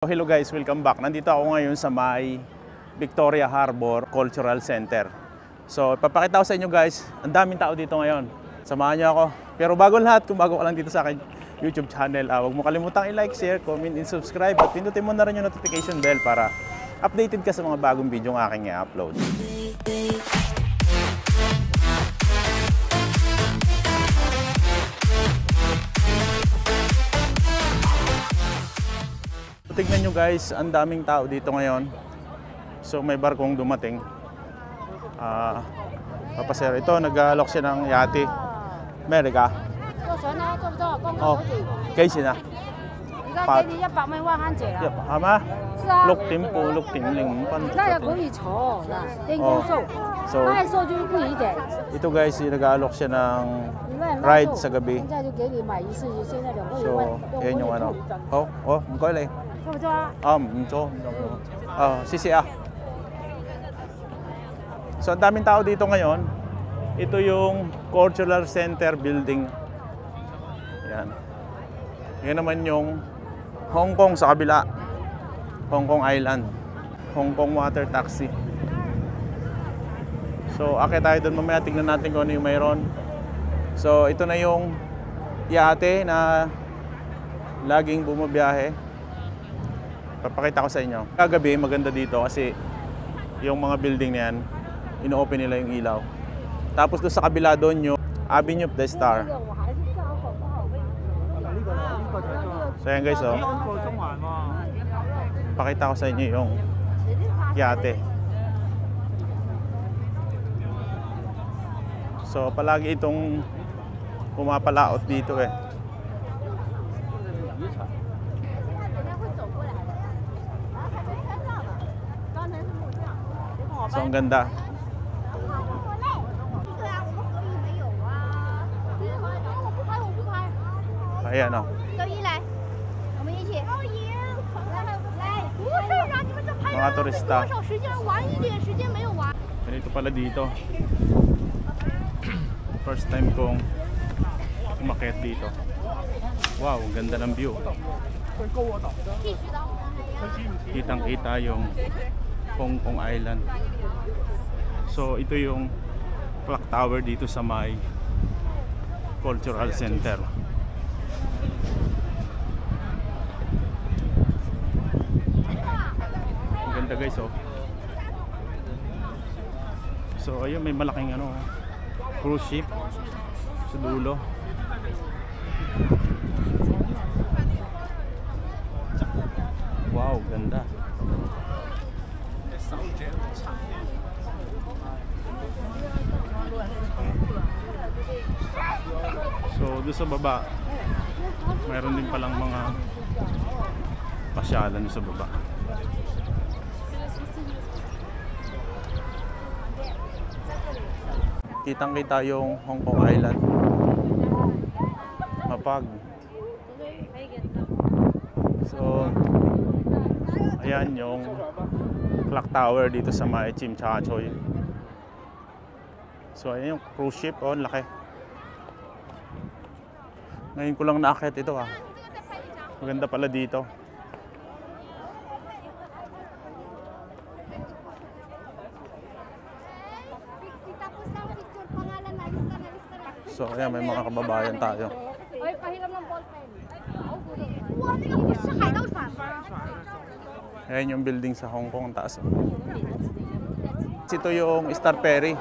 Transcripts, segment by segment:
Hello guys, welcome back. Nandito ako ngayon sa may Victoria Harbor Cultural Center. So, ipapakita ko sa inyo guys, ang daming tao dito ngayon. Samahan niyo ako. Pero bago lahat, kung bago ka lang dito sa akin YouTube channel, huwag mo kalimutang i-like, share, comment, and subscribe. At pindutin mo na rin yung notification bell para updated ka sa mga bagong video ng aking i-upload. Tignan nyo guys, ang daming tao dito ngayon. So may barkong dumating. Papasero ito, nag-alok siya ng yate. Amerika. Oh, kaisi na. Pat. Hama? Luk tim po, luk tim ling pan. So, ito guys, nag-alok siya ng ride sa gabi. So, yan yung ano. Oh, mukha lang. Sisi ah. So, ang daming tao dito ngayon. Ito yung Cultural Center building. Yan. Yan naman yung Hong Kong sa kabila. Hong Kong Island. Hong Kong water taxi. So, akit tayo doon mamaya. Tignan natin kung ano yung mayroon. So, ito na yung yate na laging bumabiyahe. Papakita ko sa inyo. Kagabi, maganda dito kasi yung mga building na yan, ino-open nila yung ilaw. Tapos doon sa kabila doon yung Avenue of the Star. So yan guys, oh. Pakita ko sa inyo yung yate. So palagi itong pumapalaot dito eh. So ang ganda. Ayan o. Mga turista. Ganito pala dito. First time kong umakyat dito. Wow, ganda ng view. Kitang-kita yung Hong Kong Island. So ito yung clock tower dito sa may Cultural Center. Ang ganda guys, oh. So ayun, may malaking ano, cruise ship sa dulo. Wow, ganda. So doon sa baba mayroon din palang mga pasyalan sa baba. Kitang kita yung Hong Kong Island. Mapag. So ayan yung clock tower dito sa may Tsim Sha Tsui. So ayan yung cruise ship, oh, laki. Ngayon ko lang naakyat ito ah. Maganda pala dito. So ayan, may mga kababayan tayo. Ayan yung building sa Hong Kong, ang taas. Ito yung Star Ferry.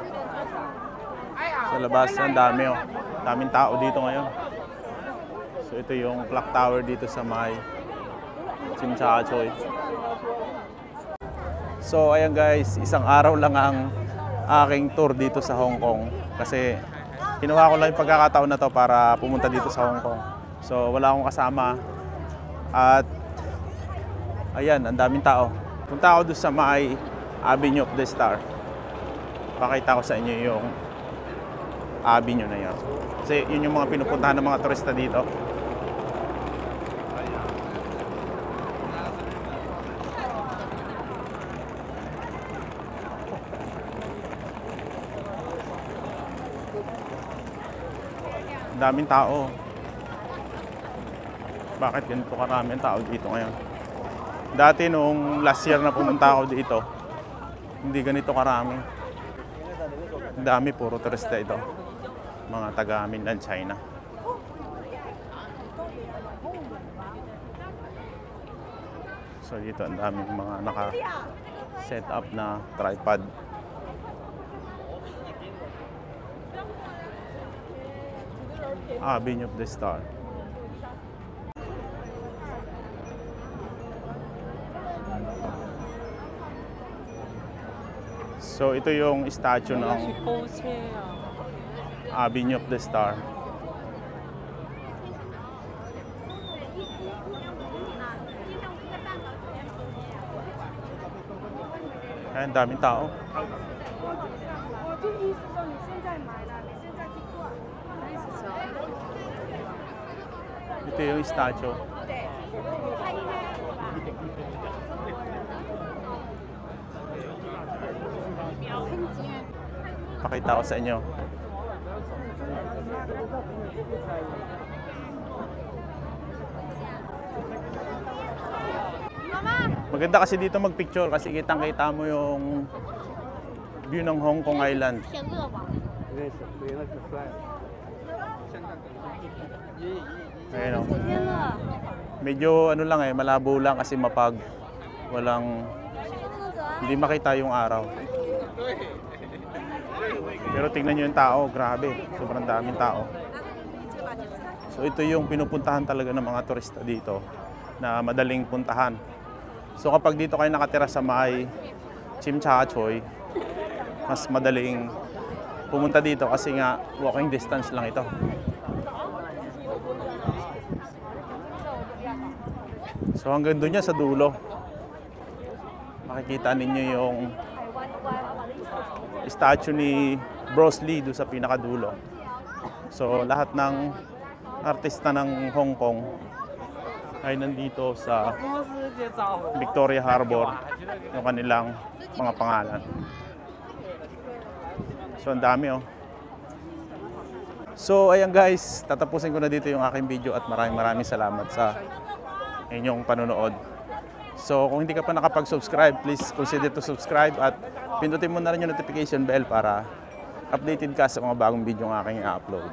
Sa labas, ang dami oh. Daming tao dito ngayon. So ito yung clock tower dito sa may Tsim Sha Tsui. So ayan guys, isang araw lang ang aking tour dito sa Hong Kong. Kasi kinuha ko lang yung pagkakataon na to para pumunta dito sa Hong Kong. So wala akong kasama. At ayan, ang daming tao. Punta ako doon sa may Avenue of the Star. Pakita ko sa inyo yung avenue na yan. Kasi yun yung mga pinupuntahan ng mga turista dito. Daming tao. Bakit ganito karami ang tao dito ngayon? Dati nung last year na pumunta ako dito, hindi ganito karami. Ang dami, puro turista ito. Mga taga Mainland China. So dito ang daming mga naka-set up na tripod. Avenue of the Star. So ito yung statue ng Avenue of the Star. Kaya ang daming tao. Ito yung statue. Pakita ko sa inyo. Maganda kasi dito magpicture kasi kitang-kita mo yung view ng Hong Kong Island. Ayun o. Medyo ano lang malabo lang kasi hindi makita yung araw. Pero tingnan nyo yung tao, grabe, sobrang daming tao. So ito yung pinupuntahan talaga ng mga turista dito na madaling puntahan. So kapag dito kayo nakatira sa may Tsim Sha Tsui, mas madaling pumunta dito kasi nga walking distance lang ito. So hanggang doon niya sa dulo, makikita ninyo yung statue ni Bruce Lee doon sa pinakadulo. So lahat ng artista ng Hong Kong ay nandito sa Victoria Harbor, yung kanilang mga pangalan. So ang dami oh. So ayan guys, tatapusin ko na dito yung aking video at maraming salamat sa inyong panonood. So kung hindi ka pa nakapag-subscribe, please consider to subscribe at pindutin mo na rin yung notification bell para updated ka sa mga bagong video ng aking i-upload.